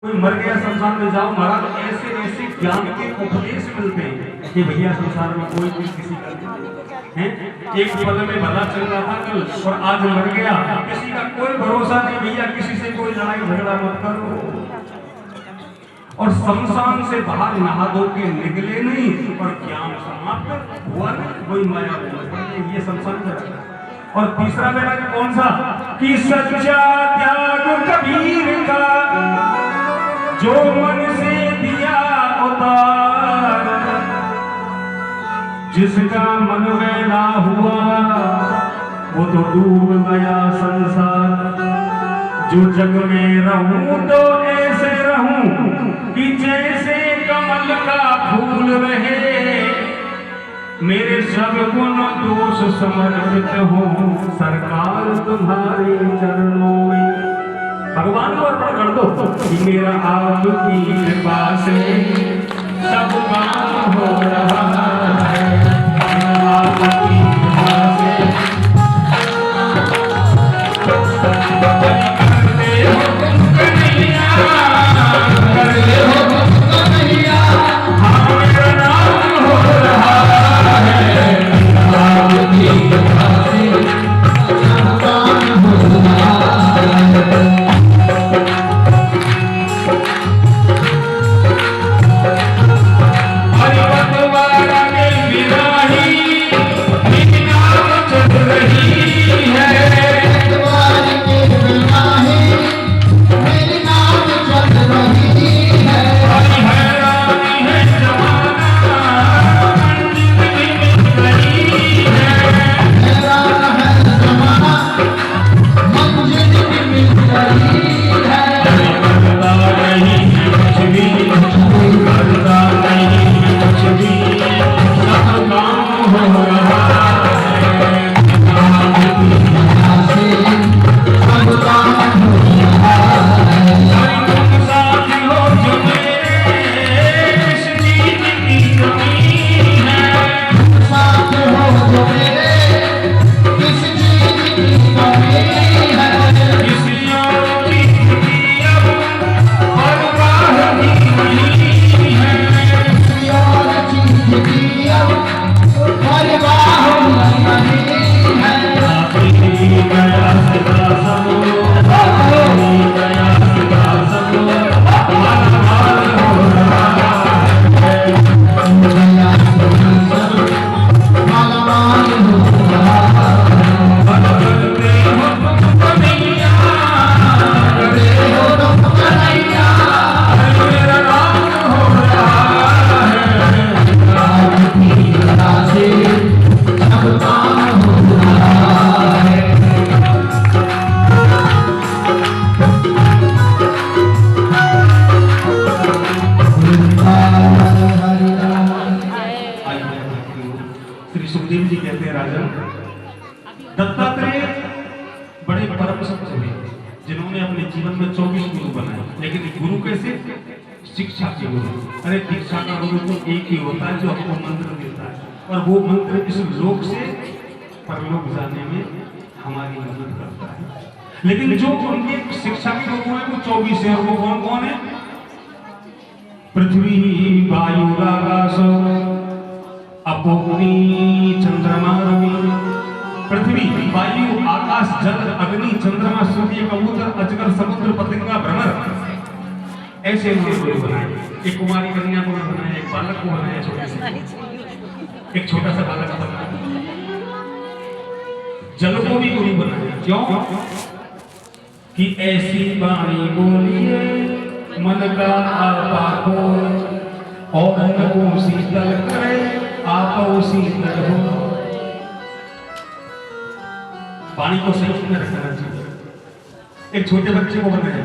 कोई मर गया संसार में जाओ महाराज, ऐसे ऐसे ज्ञान के उपदेश मिलते हैं कि भैया संसार में कोई कुछ किसी का है। एक पल में भला चल रहा था कल और आज मर गया, किसी का कोई भरोसा नहीं भैया, किसी से कोई लड़ाई झगड़ा मत करो। और शमशान से बाहर नहा धो के निकले नहीं और ज्ञान समाप्त हुआ नहीं, कोई माया नहीं, ये शमशान का। और तीसरा मेरा कौन सा कि सच्चा त्याग कबीर का जो मन से दिया उतार, जिसका मन मैला हुआ वो तो डूब गया संसार। जो जग में रहूं तो ऐसे रहूं कि जैसे कमल का फूल रहे, मेरे सब गुण दोष समर्पित हो सरकार तुम्हारे चरणों में। भगवान को अर्पण कर दो कि मेरा आपकी कृपा से सब काम हो रहा है, आपकी कृपा से करते हो तुम कन्हैया, करते हो तुम कन्हैया, हाँ मेरा नाम हो रहा है, आपकी कृपा से सब काम हो रहा है। सुखदेव जी कहते हैं राजन, दत्तात्रेय बड़े परम संत हुए जिन्होंने अपने जीवन में 24 गुरु बनाए, लेकिन गुरु कैसे? शिक्षा के गुरु। अरे दीक्षा का गुरु तो एक ही होता है जो आपको मंत्र देता है, और वो मंत्र इस लोक से परलोक जाने में हमारी मदद करता है। लेकिन जो उनके शिक्षा के गुरु हैं वो 24 है, और वो कौन कौन है? पृथ्वी वायु आकाश अपोग्नि चंद्रमा रवि। पृथ्वी वायु आकाश जल अग्नि चंद्रमा सूर्य कबूतर अजगर समुद्र पतंगा भ्रमर, ऐसे गुरु बनाए। एक कुमारी कन्या को बनाया, एक बालक को बनाया, छोटे से एक छोटा सा बालक बनाया। जल को भी गुरु बनाया। क्यों? कि ऐसी वाणी बोलिए मन का आपा को, और मन को शीतल करे आप शीतल हो। पानी को सही में रखना चाहिए। एक छोटे बच्चे को बनाया,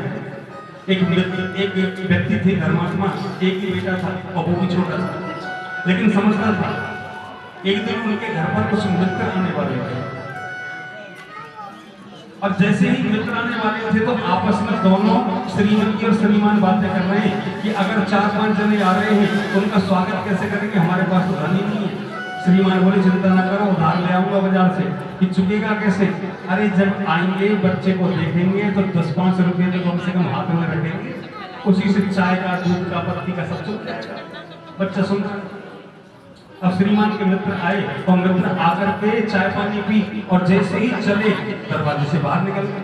एक व्यक्ति थे धर्मात्मा, एक ही बेटा था और वो भी छोटा था लेकिन समझता था। एक दिन उनके घर पर कुछ मित्र आने वाले थे, और जैसे ही मित्र आने वाले थे तो आपस में दोनों श्रीमती और श्रीमान बातें कर रहे हैं कि अगर 4-5 जने आ रहे हैं तो उनका स्वागत कैसे करेंगे, हमारे पास तो धन ही नहीं है। श्रीमान बोले चिंता न करो, उधार ले आऊंगा बाजार से। कि चुकेगा कैसे? अरे जब आएंगे बच्चे को देखेंगे तो 10-5 रुपए तो कम से कम हाथ में रखेंगे, उसी से चाय का, दूध का, पत्ती का सब चल जाएगा। बच्चा सुन रहा है। अब श्रीमान के मित्र आए और मित्र आकर के चाय पानी पी और जैसे ही चले दरवाजे से बाहर निकल गए।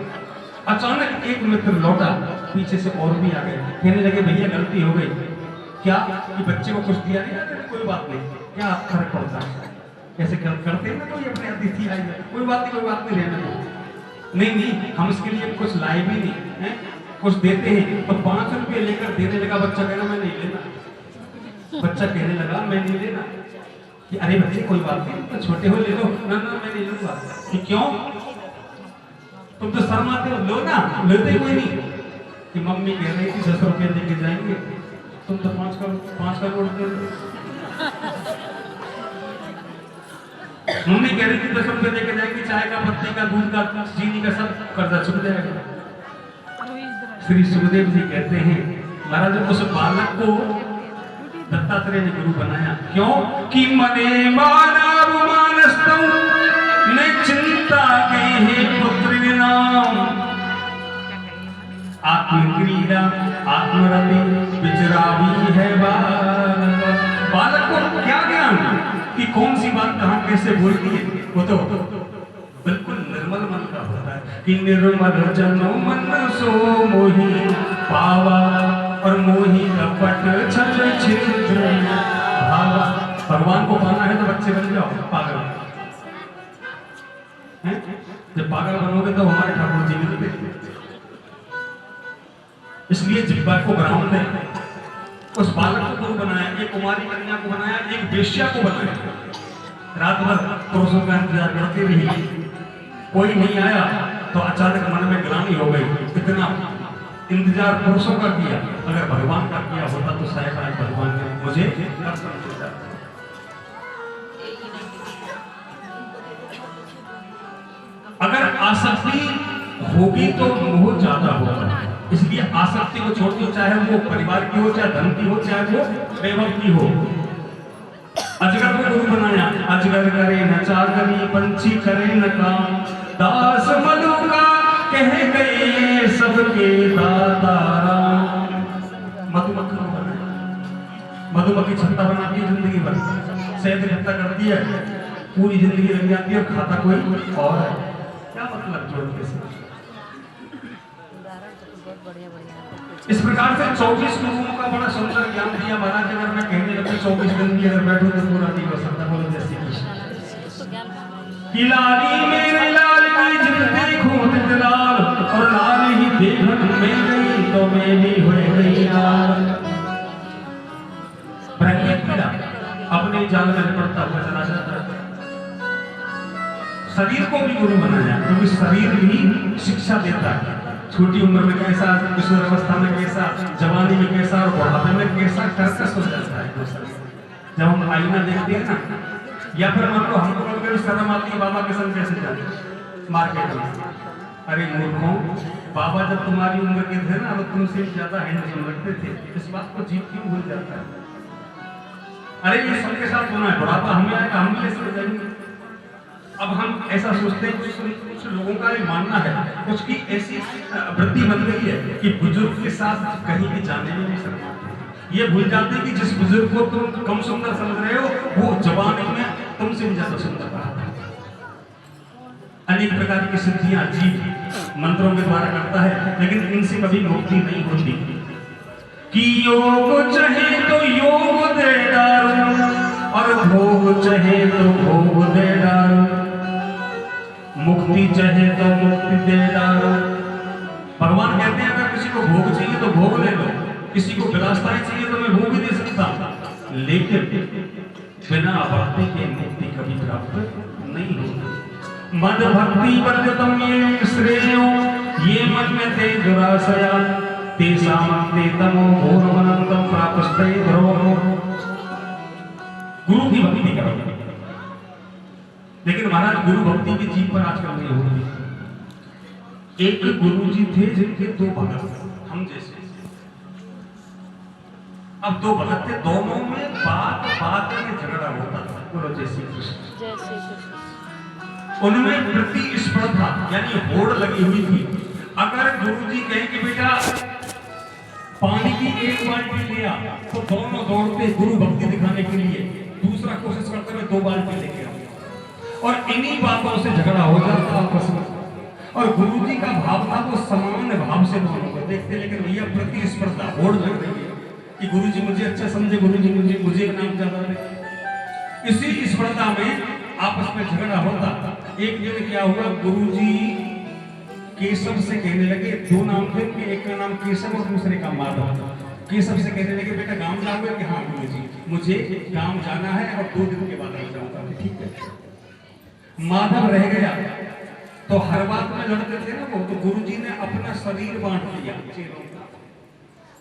अचानक एक मित्र लौटा, पीछे से और भी आ गए, कहने लगे भैया गलती हो गई। क्या कि बच्चे को कुछ दिया नहीं? कोई बात नहीं, क्या फर्क पड़ता है, ऐसे करते हैं ना कोई अपने अतिथि आई है, कोई बात नहीं रहने दो। नहीं हम इसके लिए कुछ लाए भी नहीं है, कुछ देते हैं तो 5 रुपये लेकर देने लगा। बच्चा कहना मैं नहीं लेना, बच्चा कहने लगा मैं नहीं लेना। कि अरे बच्चे कोई बात नहीं, तो छोटे हो ले लो। ना मैं नहीं लूंगा। कि क्यों? तुम तो शर्माते हो, लो ना। लेते कोई नहीं। कि मम्मी कह रही थी 10 रुपये लेके जाएंगे, तुम तो 5 करोड़ दे दो। मम्मी कह रही थी 10 रुपये लेके जाएंगे, चाय का, पत्ती का, दूध का, चीनी का सब कर्जा छूट जाएगा। श्री सुखदेव जी कहते हैं महाराज उस बालक को दत्तात्रेय ने गुरु बनाया। क्यों? कि मने मानव मानस्तम ने चिंता के हे पुत्र नाम आत्मक्रीड़ा आत्मरति विचरावी है बालक को क्या ज्ञान कि कौन सी बात कहां कैसे बोलती है? वो तो बिल्कुल निर्मल मन का होता है कि निर्मल जनो मन सो मोहि पावा और मोहि कपट छल छिद्र भावा। भगवान को पाना है तो बच्चे बन जाओ पागल हैं? जब पागल बनोगे तो हमारे ठाकुर जी मिलते। इसलिए जिब्बा को ग्राउंड में उस बालक को गुरु बनाया, एक कुमारी कन्या को बनाया, एक वेश्या को बनाया। रात भर पुरुषों का इंतजार करती रही, कोई नहीं आया तो अचानक मन में ग्लानि हो गई। इतना इंतजार पुरुषों का किया, अगर भगवान का किया होता तो शायद आज भगवान ने मुझे दर्शन दिया। अगर आसक्ति होगी तो मोह ज्यादा होगा। इसलिए आसक्ति को छोड़ दो, चाहे वो परिवार की हो, चाहे धन की हो, चाहे वो वैभव की हो। अजगर को गुरु बनाया, अजगर करे न चाकरी, पंछी करे न काम, दास मधुका कह गए सबके दाता राम। मधुमक्खी को बनाया, मधुमक्खी छत्ता बनाती है जिंदगी भर, शहद इकट्ठा करती है, पूरी जिंदगी लग जाती है और खाता कोई और है। क्या मतलब जोड़ के से? इस प्रकार से 24 लोगों का बड़ा सुंदर ज्ञान दिया महाराज। अगर मैं कहने लगूं 24 दिन की अगर बैठूं तो पूरा नहीं हो सकता। बोलो जय श्री कृष्ण। कि लाली मेरे लाल की जित देखूं तित लाल, और लाल ही देखन में गई तो मैं भी हो गई लाल। ब्रह्म कीड़ा अपने जाल में लिपटता हुआ चला जाता है। शरीर को भी गुरु बनाया, क्योंकि शरीर भी शिक्षा देता है। छोटी उम्र में कैसा, किशोर अवस्था में कैसा, जवानी में कैसा और बुढ़ापे में कैसा कर्कश हो जाता है। जब हम आईना देखते हैं ना, या फिर मान लो हमको कभी शर्म आती है, बाबा के संग कैसे जाते मार्केट में। अरे मूर्खों, बाबा जब तुम्हारी उम्र के थे ना तो तुमसे ज्यादा हैंडसम लगते थे। इस बात को जीव क्यों भूल जाता है? अरे ये सबके साथ होना है, बुढ़ापा हमें आएगा, हम भी ऐसे हो जाएंगे। अब हम ऐसा सोचते हैं, कुछ लोगों का ये मानना है, कुछ की ऐसी वृत्ति बन गई है कि बुजुर्ग के साथ कहीं भी जाने में नहीं शर्माते। ये भूल जाते हैं कि जिस बुजुर्ग को तुम कम सुंदर समझ रहे हो वो जवानी में तुमसे भी ज्यादा सुंदर रहा है। अनेक प्रकार की सिद्धियां जीव मंत्रों के द्वारा करता है, लेकिन इनसे कभी मुक्ति नहीं होती। कि योग चाहे तो योग दे डालो, और भोग चाहे तो भोग दे डालो, मुक्ति चाहे तो मुक्ति दे डालो। भगवान कहते हैं अगर किसी को भोग चाहिए तो भोग ले लो, किसी को विलासताएं चाहिए तो मैं भोग भी दे सकता, लेकिन बिना भक्ति के मुक्ति कभी प्राप्त नहीं होती। मद भक्ति वर्जतम ये श्रेयो, ये मन में ते दुराशया, तेषामन्ते तमो घोरमनन्तं प्रापस्ते ध्रुवो। गुरु की भक्ति करो, लेकिन महाराज गुरु भक्ति की जीव पर आजकल नहीं हो रही। एक गुरु जी थे जिनके 2 भगत, हम जैसे। अब 2 भगत थे, दोनों में बात में झगड़ा होता था। बोलो जय श्री कृष्ण। जय श्री कृष्ण। उनमें प्रतिस्पर्धा यानी होड़ लगी हुई थी। अगर गुरु जी कहें कि बेटा पानी की एक बाल्टी लिया तो दोनों दौड़ते गुरु भक्ति दिखाने के लिए, दूसरा कोशिश करते हुए 2 बाल्टी लेके आओ और इन्हीं बातों से झगड़ा हो जाता आपस में। और गुरु जी का भाव था वो समान भाव से दोनों को देखते, लेकिन भैया प्रतिस्पर्धा होड़ लग रही है कि गुरु जी मुझे अच्छा समझे, गुरु जी मुझे नाम ज्यादा दे। इसी स्पर्धा में आपस में झगड़ा होता। एक दिन क्या हुआ, गुरु जी केशव से कहने लगे, 2 नाम थे, एक का नाम केशव और दूसरे का माधव। केशव से कहने लगे बेटा गांव जाओगे कि हाँ गुरु जी मुझे गांव जाना है और 2 दिन के बाद आ जाऊंगा। ठीक है। माधव रह गया तो हर बात में लड़ते थे ना वो, तो गुरु जी ने अपना शरीर बांट दिया चेलों का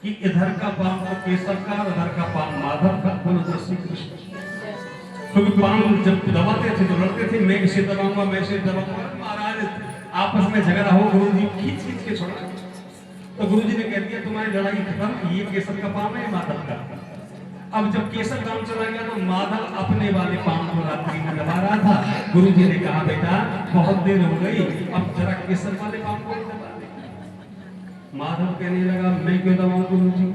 कि इधर का पाम तो केशव का, उधर का पाम माधव का। बोलो जय श्री कृष्ण। क्योंकि पाम जब दबाते थे तो लड़ते थे, मैं इसे दबाऊंगा, मैं इसे दबाऊंगा। महाराज आपस में झगड़ा हो, गुरु जी खींच खींच के छोड़ा। तो गुरु जी ने कह दिया तुम्हारी लड़ाई खत्म, ये केशव का पाम है, माधव का। अब जब केशव गांव चला गया तो माधव अपने वाले पाम को रात्रि में दबा रहा था। गुरु जी ने कहा बेटा बहुत देर हो गई, अब जरा केशव वाले पाम को दबा दे। माधव कहने लगा मैं क्यों दबाऊं गुरु जी,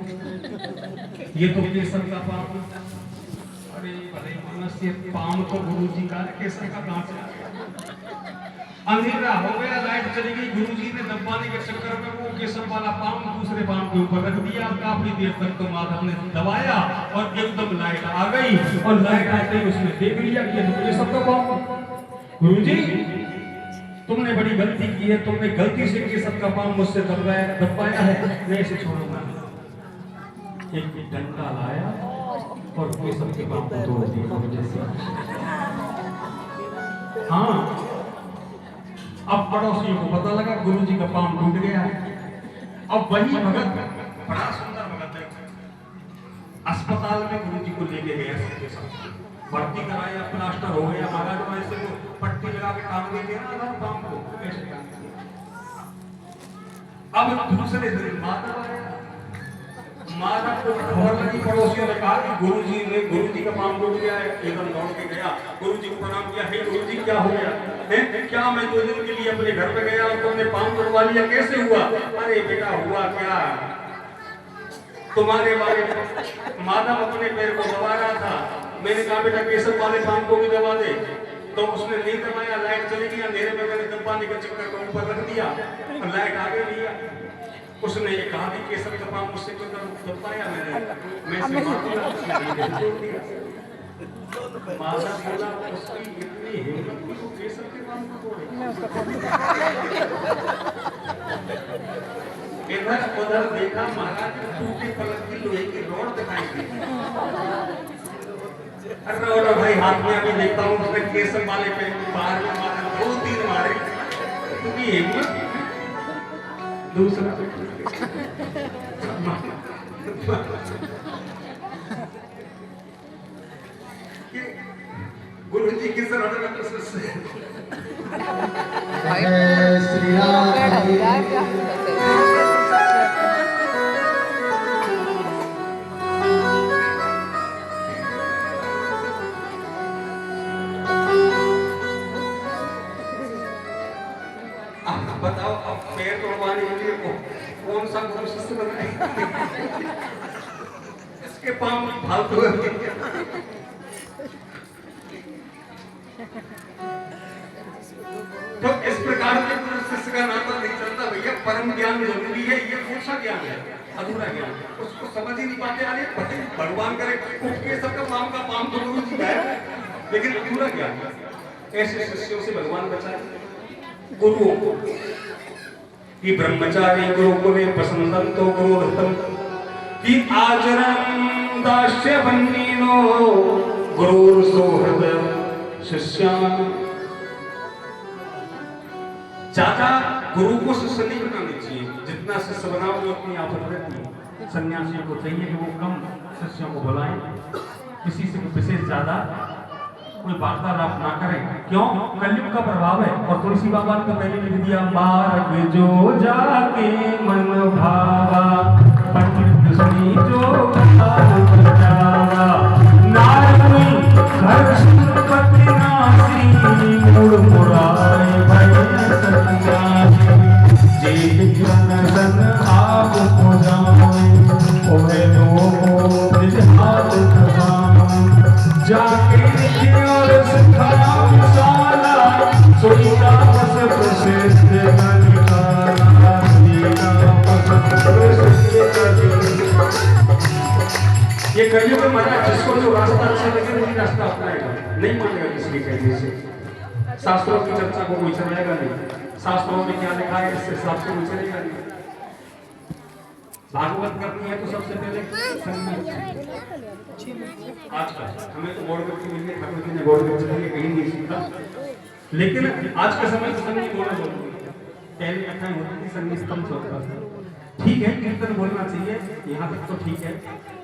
ये तो केशव का पाम। अरे भले मानस ये पाम तो गुरु जी का, केशव का कहां से आ गया। अंधेरा हो गया, लाइट चली गई। गुरुजी ने दबाने के चक्कर में वो केशव वाला पाम दूसरे पाम के ऊपर रख दिया। काफी देर तक तो माधव ने दबाया और एकदम लाइट आ गई, और लाइट आते ही उसने देख लिया कि ये केशव का पाम। गुरुजी तुमने बड़ी गलती की है, तुमने गलती से केशव का पाम मुझसे दबाया है, मैं इसे छोड़ूंगा। एक डंडा लाया और केशव के पाम को तोड़ दिया। हाँ, अब पड़ोसियों को पता लगा गुरुजी का पाम टूट गया है। अब वही भगत, बड़ा सुंदर भगत है, अस्पताल में गुरुजी को लेके गया, सबके साथ भर्ती कराया, प्लास्टर हो गया। महाराज वैसे को पट्टी लगा के टांग देते ना ना पाम को, ऐसे टांग दिया। अब दूसरे दिन माधव आया, माधव को खबर लगी, पड़ोसियों ने कहा कि गुरुजी का पाम टूट गया है। एकदम दौड़ के गया, गुरुजी को प्रणाम किया। हे गुरुजी क्या हो गया है? क्या मैं 2 दिन के लिए अपने घर पे गया और तुमने पाम तोड़वा लिया, कैसे हुआ? अरे बेटा हुआ क्या, तुम्हारे वाले माधव अपने पैर को दबा रहा था, मैंने कहा बेटा केशव वाले पाम को भी दबा दे, तो उसने नहीं दबाया। लाइट चली गई, अंधेरे में मैंने दबाने के चक्कर को ऊपर रख दिया और लाइट आगे लिया। उसने ये कहा कि केशव का पाम मुझसे क्यों दबाया, मैं से माफी उसने नहीं दिया। माधव बोला उसकी इतनी हिम्मत कि वो केशव के पाम को तोड़े। इधर उधर देखा, महाराज ने टूटी पलक की लोहे की रॉड दिखाई दी। अरे भाई हाथ में अभी देखता हूँ उसने केशव वाले पे बाहर में मारा, 2-3 मारे। क्योंकि हिम्मत दूसरा गुरु जी की शरण में श्री राम। बताओ अब पैर तोड़वाने के लिए कौन सा गुरु शिष्य बनाए? इसके पांव फालतू है। तो इस प्रकार के गुरु शिष्य का नाता नहीं चलता भैया। परम ज्ञान जरूरी है, ये कौन सा ज्ञान है? अधूरा ज्ञान, उसको समझ ही नहीं पाते। अरे भगवान करे के सबका पाम का पाम तो गुरु जी का है, लेकिन अधूरा ज्ञान। ऐसे शिष्यों से भगवान बचाए गुरुओं को कि ब्रह्मचारी गुरुकुले पसंदंतो गुरुरतम कि आचरण दास्य बन्नीनो गुरुर सोहृद शिष्यान। ज्यादा गुरु को शिष्य नहीं बनाना चाहिए, जितना शिष्य बनाओ वो अपनी आफत रहती है। सन्यासियों को चाहिए कि वो कम शिष्यों को बुलाएं, किसी से विशेष ज्यादा कोई वार्तालाप ना करें। क्यों? कलयुग का प्रभाव है। और तुलसी बाबा ने तो पहले लिख दिया, मार्ग जो जाके मन भावा पंडित सुनी जो नारद घर संपत्ति नासी मुड़ मुराए भय सत्यासी जे विज्ञान सन आप को जाए ये करिए तो महाराज जिसको जो रास्ता अच्छा लगे वही रास्ता अपनाएगा, नहीं मानेगा किसी के कहने से। शास्त्रों की चर्चा को कोई चलाएगा नहीं, शास्त्रों में क्या लिखा है इससे हिसाब से कोई चलेगा नहीं। भागवत करनी है तो सबसे पहले आजकल हमें तो गौड़ की मिली है, ठाकुर जी ने गौड़ के कहीं नहीं सीखा, लेकिन आज के समय में संगीत बोलना जरूरी है। पहले कथाएं होती थी, संगीत स्तंभ होता था, ठीक है कीर्तन बोलना चाहिए, यहाँ तक तो ठीक है,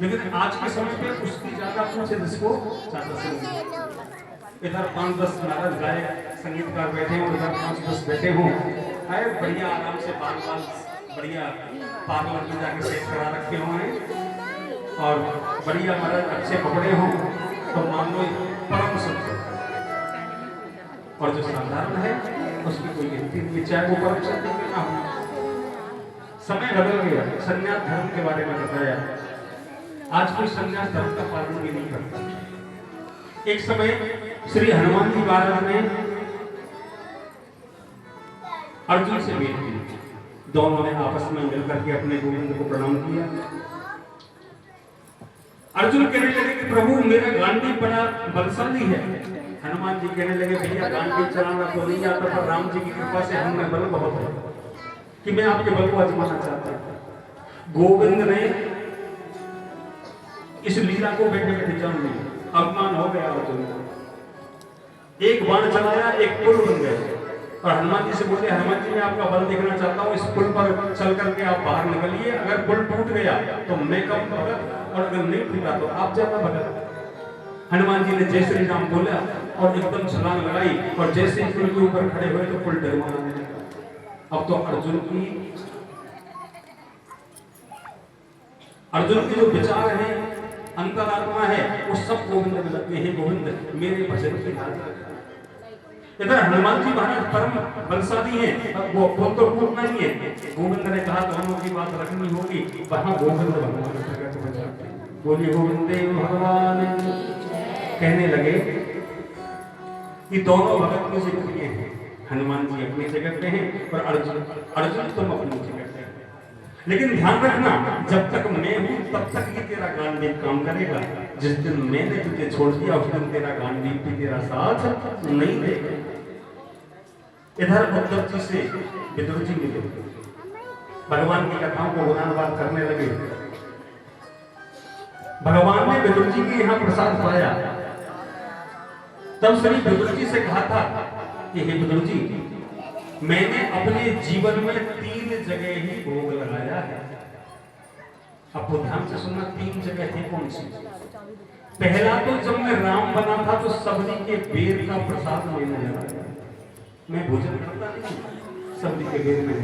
लेकिन आज के समय पे उसकी ज्यादा पूछे जिसको ज्यादा संगीत। इधर 5-10 नारद गायक संगीतकार बैठे हों, उधर 5-10 बैठे हों, अरे बढ़िया आराम से बाल बढ़िया पार्लर में जाके सेट करा रखे हुए हैं और बढ़िया महाराज अच्छे कपड़े हों तो मान लो परम सुख। और जो साधारण है उसकी कोई गिनती नहीं, चाहे वो परम सत्य क्यों ना हो। समय बदल गया, संन्यास धर्म के बारे में बताया, आज कोई संन्यास धर्म का पालन भी नहीं करता। एक समय श्री हनुमान जी महाराज ने अर्जुन से भेंट की, दोनों ने आपस में मिलकर के अपने गोविंद को प्रणाम किया। अर्जुन कहने लगे कि प्रभु मेरा गांडी बड़ा बलशाली है। हनुमान जी कहने लगे भैया गांडी चलाना तो नहीं आता, पर राम जी की कृपा से हम में बल बहुत है कि मैं आपके बल को आजमाना चाहता हूं। गोविंद ने इस लीला को बैठे बैठे जान लिया, अपमान हो गया अर्जुन को। एक बाण चलाया, एक पुल बन गया और हनुमान जी से बोले हनुमान जी मैं आपका बल देखना चाहता हूँ, इस पुल पर चल करके आप बाहर निकलिए, अगर पुल टूट गया तो मैं कम भगत और अगर नहीं टूटा तो आप ज्यादा भगत। हनुमान जी ने जय श्री राम बोला और एकदम छलांग लगाई और जैसे पुल के ऊपर खड़े हुए तो पुल डगमगाने लगा। अब तो अर्जुन के जो विचार है, अंतरात्मा है, वो सब गोविंद में लगते हैं। गोविंद मेरे भजन की हालत। इधर हनुमान जी महाराज परम बलशाली हैं, वो तो टूटना ही है। गोविंद ने कहा दोनों की बात रखनी होगी, वहां गोविंद भगवान प्रकट हो जाते हैं। बोलिए गोविंद देव भगवान। कहने लगे कि दोनों भगत की जिक्र हैं, हनुमान जी अपनी जगह पे हैं और अर्जुन तुम अपनी जगह पे हैं। लेकिन ध्यान रखना, जब तक मैं हूं तब तक ही तेरा गांडीव काम करेगा, जिस दिन मैंने तुझे छोड़ दिया उस दिन तेरा गांडीव भी तेरा साथ नहीं देगा। इधर उद्धव जी से विदुर जी मिले, भगवान की कथाओं को गुणानुवाद करने लगे। भगवान ने विदुर जी के यहाँ प्रसाद पाया, तब श्री विदुर जी से कहा था कि हे विदुर जी, मैंने अपने जीवन में 3 जगह ही भोग लगाया है। आपको ध्यान से सुनना, 3 जगह थी कौन सी? पहला तो जब मैं राम बना था तो सबरी के बेर का प्रसाद लेने लगा, मैं भोजन करता नहीं, सबरी के बेर में।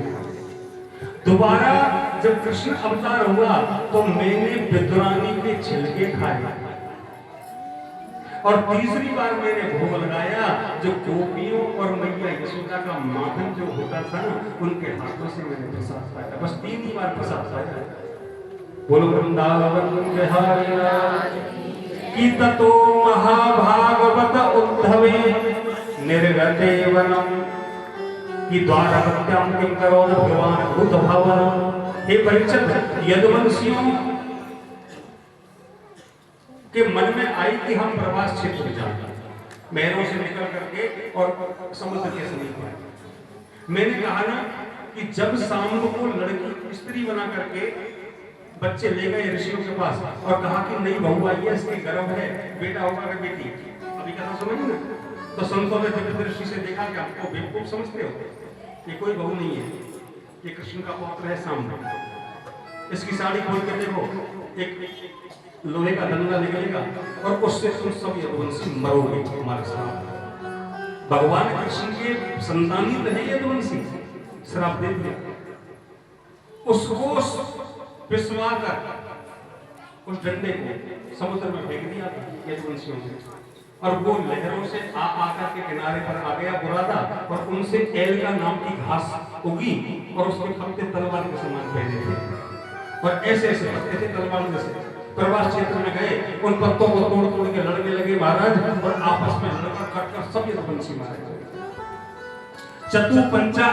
दोबारा जब कृष्ण अवतार हुआ तो मैंने विदुरानी के छिलके खाए, और तीसरी बार मैंने भोग लगाया जो गोपियों और मैया यशोदा का माखन जो होता था ना, उनके हाथों से मैंने प्रसाद पाया। बस 3 ही बार प्रसाद पाया। बोलो वृंदावन बिहारी लाल की। ततो महाभागवत उद्धवे निर्गते वनम कि द्वारवत्याम किं करोति भगवान भूत भावनम। हे परीक्षित, यदुवंशियों के मन में आई कि हम प्रवास क्षेत्र जाएं, महलों से निकल करके और समुद्र के समीप आए। मैंने कहा ना कि जब शाम को लड़की स्त्री बना करके बच्चे ले गए ऋषियों के पास और कहा कि नहीं बहू आई है, इसके गर्भ है, बेटा होगा कि बेटी, अभी कथा समझ ना, तो संतों ने दिव्य दृष्टि से देखा कि आपको बेवकूफ समझते हो, ये कोई बहू नहीं है, ये कृष्ण का पौत्र है सामने। इसकी साड़ी खोल के देखो, एक लोहे का डंडा निकलेगा और उससे तुम सब यदुवंशी मरोगे हमारे साथ। भगवान कृष्ण के संतानी तो है यदुवंशी, श्राप दे दिया। उसको पिसवा कर उस डंडे को समुद्र में फेंक दिया यदुवंशियों ने, और वो लहरों से आकर के किनारे पर आ गया बुरादा, और उनसे एल का नाम की घास उगी और उसके पत्ते तलवार के समान पहने थे और ऐसे ऐसे पत्ते थे तलवार जैसे। प्रवास क्षेत्र में गए, उन पत्तों को तोड़ तोड़ के लड़ने लगे महाराज, और आपस में लड़कर काटकर सब यदुवंशी मारे गए। चतु पंचा